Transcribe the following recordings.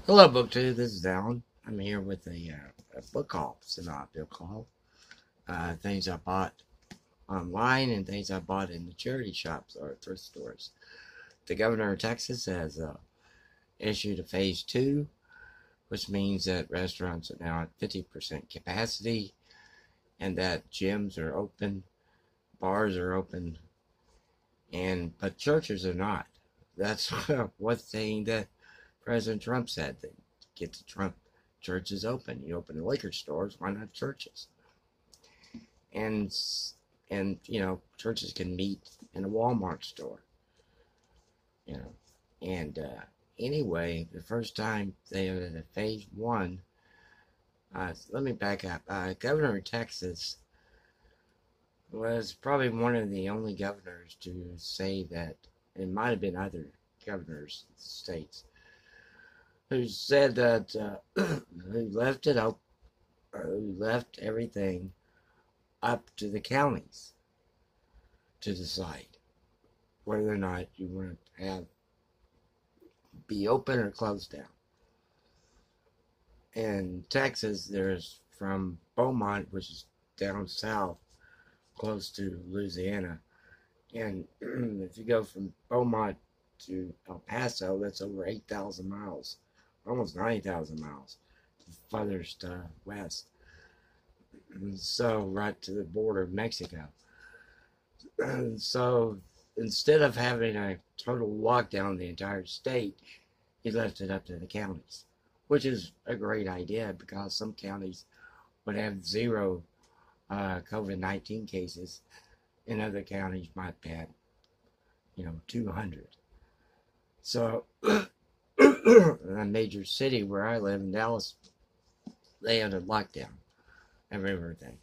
Hello, BookTube. This is Alan. I'm here with a book haul. It's not a book haul. Things I bought online and things I bought in the charity shops or thrift stores. The governor of Texas has issued a phase 2, which means that restaurants are now at 50% capacity and that gyms are open, bars are open, but churches are not. That's one thing that President Trump said, that get the Trump churches open. You open the liquor stores, why not churches? And churches can meet in a Walmart store. And anyway, the first time they had a phase 1. Let me back up. Governor of Texas was probably one of the only governors to say that. It might have been other governors of states who said that who left it up, who left everything up to the counties to decide whether or not you want to be open or closed down. In Texas, there's from Beaumont, which is down south, close to Louisiana, and if you go from Beaumont to El Paso, that's over 8,000 miles. Almost 90,000 miles farthest west. So right to the border of Mexico. So instead of having a total lockdown of the entire state, he left it up to the counties, which is a great idea because some counties would have 0 COVID-19 cases and other counties might have 200. So in a major city where I live in Dallas, they had a lockdown of everything.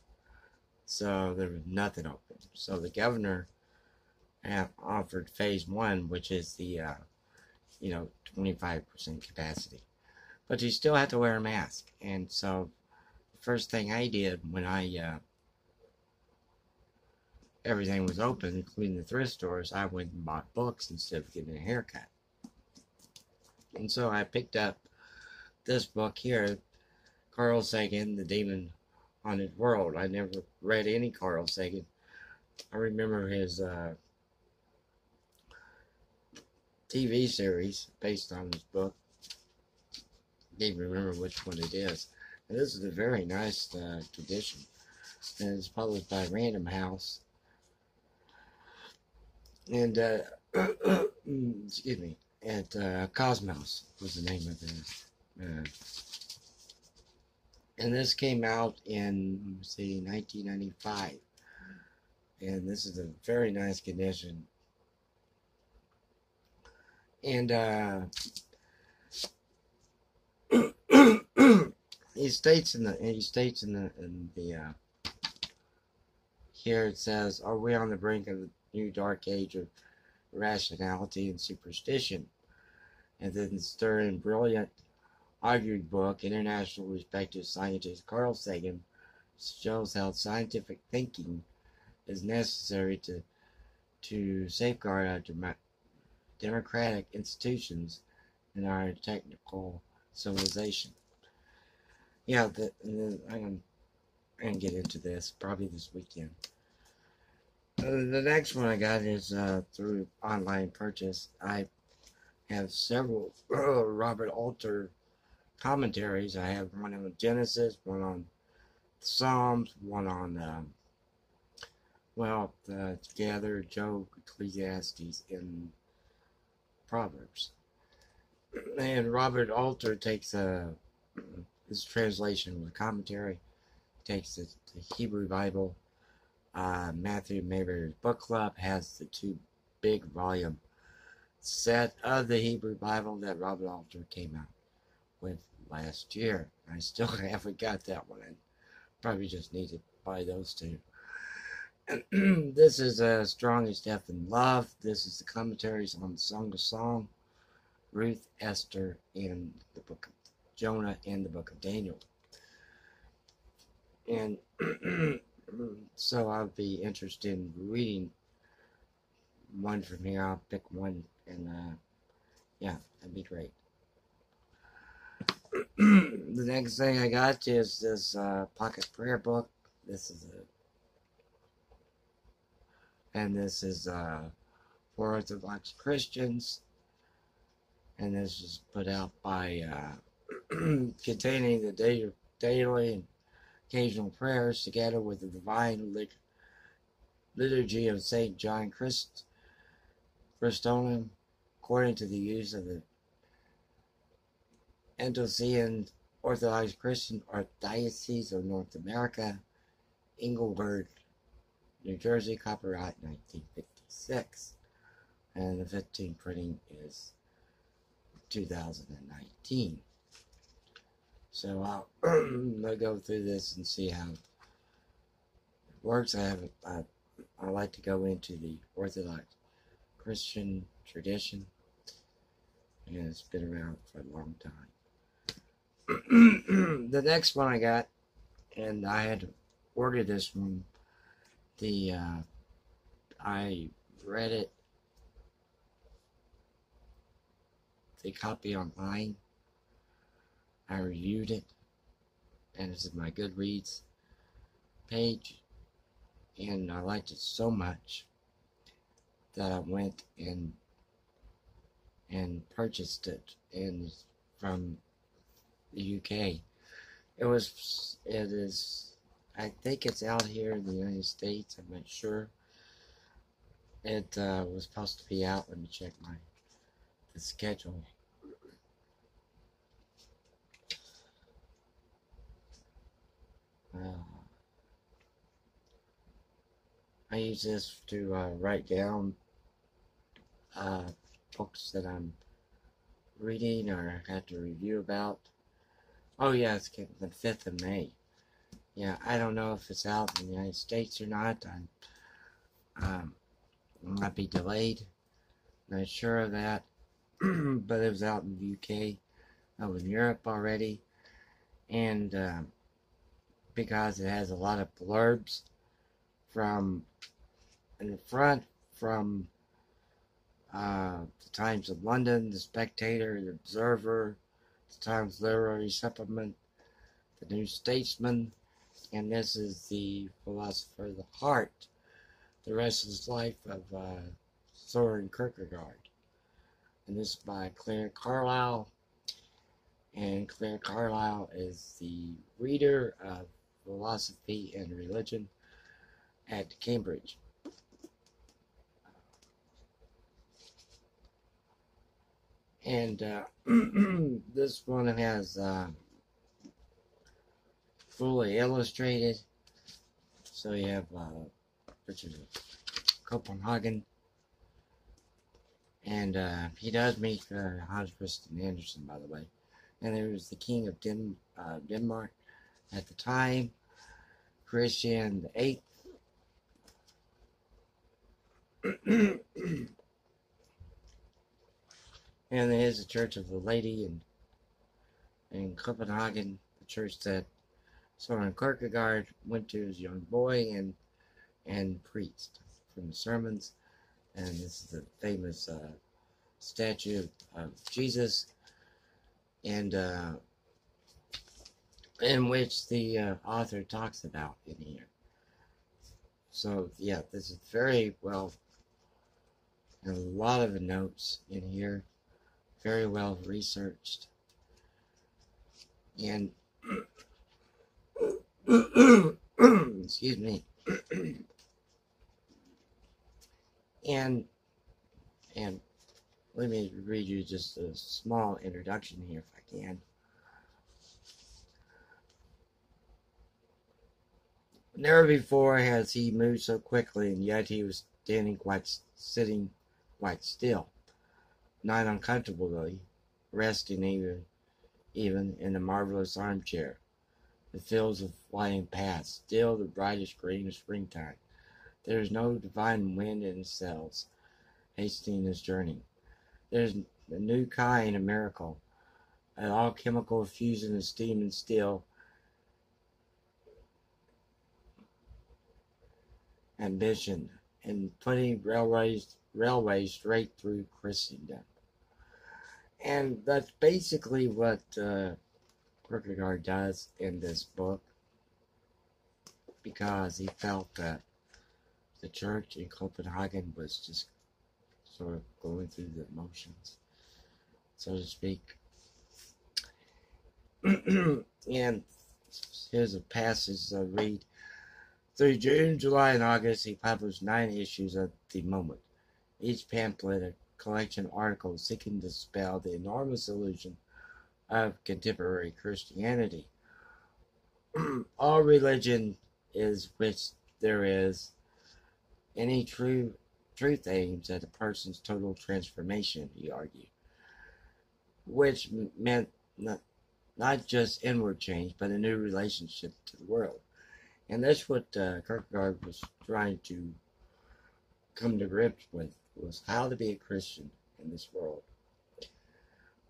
So there was nothing open. So the governor offered phase 1, which is the 25% capacity. But you still have to wear a mask. And so the first thing I did when everything was open, including the thrift stores, I went and bought books instead of getting a haircut. And so I picked up this book here, Carl Sagan, The Demon Haunted World. I never read any Carl Sagan. I remember his TV series based on his book. Can't even remember which one it is. And this is a very nice edition. And it's published by Random House. And, excuse me. Cosmos was the name of this. And this came out in, 1995. And this is a very nice condition. And he states in the here it says, "Are we on the brink of a new dark age of rationality and superstition?" And then stern, brilliant, argued book, international respected scientist Carl Sagan shows how scientific thinking is necessary to safeguard our democratic institutions and our technical civilization. Yeah, I'm going to get into this probably this weekend. The next one I got is through online purchase. I have several Robert Alter commentaries. I have one on Genesis, one on Psalms, one on together Job, Ecclesiastes, and Proverbs. And Robert Alter takes his translation with commentary, takes the Hebrew Bible. Matthew Mayberry's book club has the 2 big volume set of the Hebrew Bible that Robert Alter came out with last year. I still haven't got that one. I probably just need to buy those 2. And this is Strong as Death and Love. This is the commentaries on Song of Song, Ruth, Esther, and the book of Jonah, and the book of Daniel. And so I'll be interested in reading one from here. I'll pick one, and yeah, that'd be great. The next thing I got is this pocket prayer book. This is for Orthodox Christians, and this is put out by containing the daily and occasional prayers together with the divine liturgy of Saint John Chrysostom, according to the use of the Antiochian Orthodox Christian Archdiocese of North America, Englewood, New Jersey, copyright 1956, and the 15th printing is 2019. So I'll go through this and see how it works. I like to go into the Orthodox Christian tradition, and it's been around for a long time. The next one I got, and I had to order this from I read it, the copy online. I reviewed it, and it's in my Goodreads page, and I liked it so much that I went and purchased it from the UK. It is, I think it's out here in the United States. I'm not sure. It was supposed to be out. Let me check the schedule. I use this to write down books that I'm reading or have to review about. Oh yeah, it's the 5th of May. Yeah, I don't know if it's out in the United States or not. I might be delayed. Not sure of that. But it was out in the UK. I was in Europe already. And because it has a lot of blurbs in the front from the Times of London, the Spectator, the Observer, the Times Literary Supplement, the New Statesman, and this is the Philosopher of the Heart, the Restless Life of Soren Kierkegaard. And this is by Claire Carlisle. And Claire Carlisle is the reader of philosophy and religion at Cambridge. And this one has fully illustrated. So you have Richard Copenhagen. And he does meet Hans Christian Andersen, by the way. And there was the King of Denmark at the time, Christian VIII. And there is the Church of the Lady in Copenhagen, the church that Soren Kierkegaard went to as a young boy and preached from the sermons. And this is the famous statue of Jesus, and in which the author talks about in here. So yeah, this is very well, and a lot of the notes in here, very well researched, and excuse me, and let me read you just a small introduction here, if I can. Never before has he moved so quickly, and yet he was sitting quite still, not uncomfortably, resting even in the marvelous armchair. The fields of flying past, still the brightest green of springtime. There is no divine wind in his sails, hastening his journey. There is a new kind of miracle, an alchemical fusion of steam and steel, ambition, and putting railways straight through Christendom. And that's basically what Kierkegaard does in this book, because he felt that the church in Copenhagen was just sort of going through the motions, so to speak. And here's a passage I read. Through June, July, and August, he published 9 issues of The Moment, each pamphlet a collection of articles seeking to dispel the enormous illusion of contemporary Christianity. All religion is which there is. Any truth aims at a person's total transformation, he argued, which meant not just inward change, but a new relationship to the world. And that's what Kierkegaard was trying to come to grips with, was how to be a Christian in this world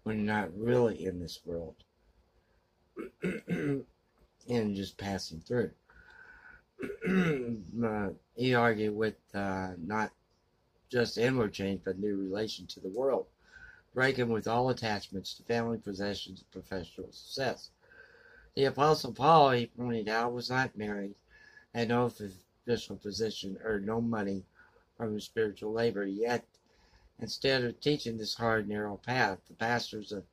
when you're not really in this world and just passing through. He argued with not just inward change, but new relation to the world, breaking with all attachments to family, possessions, and professional success. The Apostle Paul, he pointed out, was not married, had no official position, earned no money from his spiritual labor, yet instead of teaching this hard, narrow path, the pastors of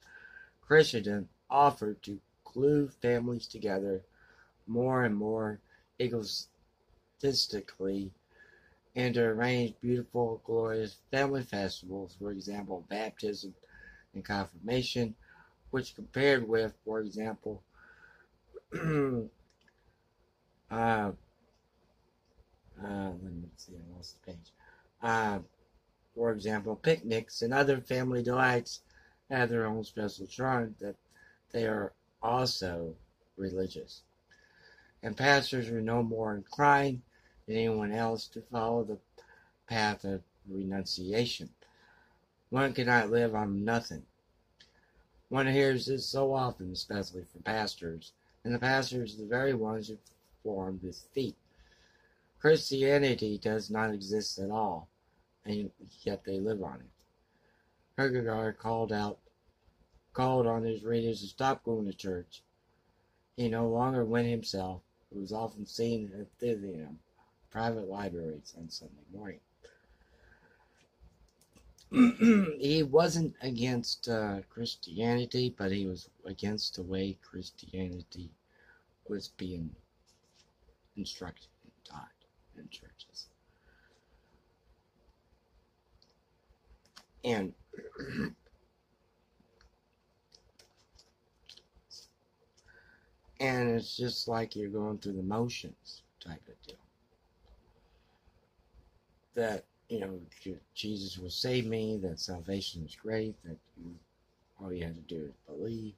Christendom offered to glue families together more and more egotistically and to arrange beautiful, glorious family festivals, for example, baptism and confirmation, which compared with, for example, let me see, I lost the page. For example, picnics and other family delights have their own special charm, that they are also religious. And pastors are no more inclined than anyone else to follow the path of renunciation. One cannot live on nothing. One hears this so often, especially from pastors, and the pastors are the very ones who form this feat. Christianity does not exist at all, and yet they live on it. Kierkegaard called on his readers to stop going to church. He no longer went himself. He was often seen at private libraries on Sunday morning. He wasn't against Christianity, but he was against the way Christianity was being instructed and taught in churches. And it's just like you're going through the motions type of deal. That, Jesus will save me, that salvation is great, that all you have to do is believe,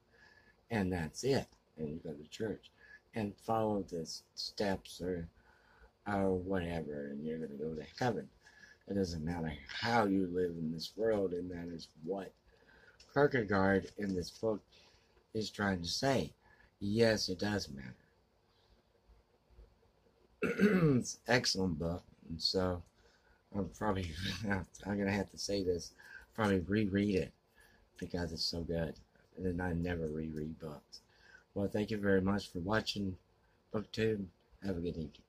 and that's it. And you go to church and follow the steps or whatever, and you're going to go to heaven. It doesn't matter how you live in this world, and that is what Kierkegaard in this book is trying to say. Yes, it does matter. It's an excellent book, and so I'm going to have to say this, probably reread it, because it's so good, and then I never reread books. Well, thank you very much for watching BookTube. Have a good evening.